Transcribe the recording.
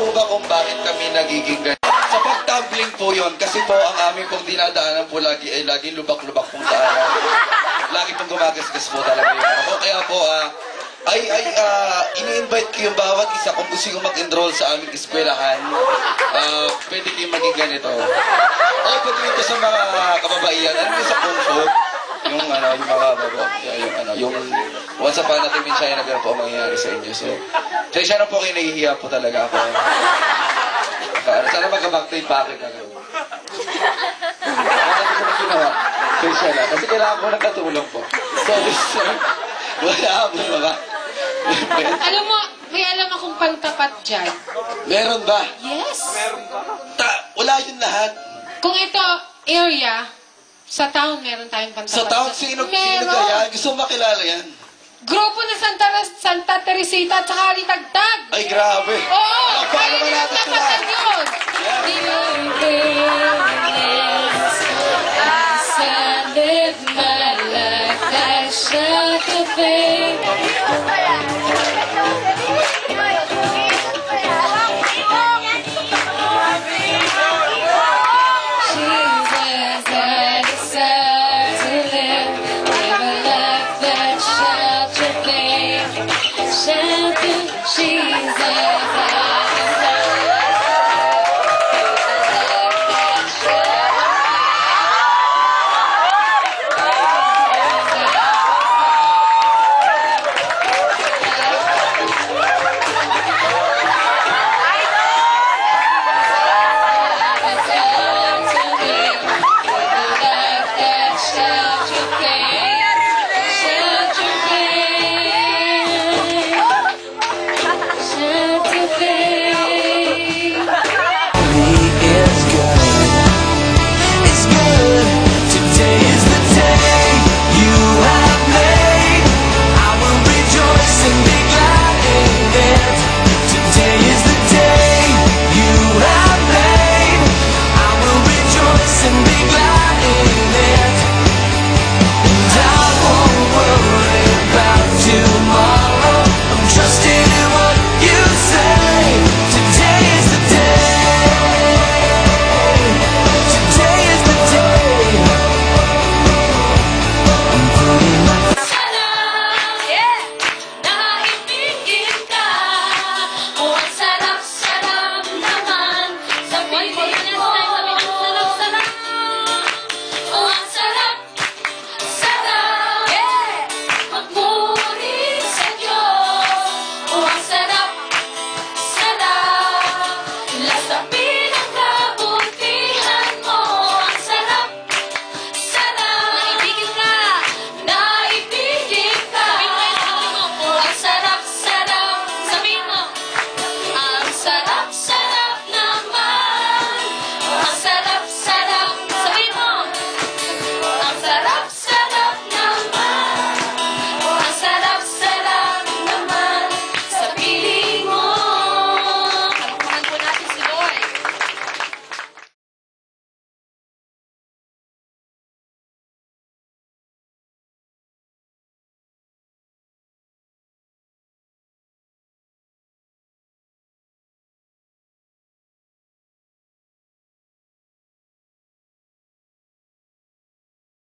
po ba kung bakit kami nagiging ganyan? Sa pagtumbling po yon, kasi po ang aming pong dinadaanan po lagi ay laging lubak-lubak pong daanan. Lagi pong gumagasgas po talaga yun. Ako kaya po, ini-invite ko yung bawat isa kung gusto yung mag-enroll sa aming eskwelahan. Pwede kayong maging ganito. Open ko ito sa mga kababaihan. Ano yung sa Kung Fu? Yung mga yung once upon a time in China, ganun po ang mangyayari sa inyo. So, siya na po kayo, nahihiya po talaga ako. Sana mag-back to yung bakit na gano'n. Ano ko na ginawa? Siya na. Kasi kailangan ko nakatulong po. So, wala mo mga. Alam mo, may alam akong pangtapat dyan. Meron ba? Yes. Meron ba? Wala yun lahat. Kung ito, area, sa town, meron tayong pangtapat. Sa town, sino kaya? Gusto mo makilala yan? Grupo na Santa Teresita at saka Alitagtag. Ay, grabe. Oo. Paano ba natin sila? She's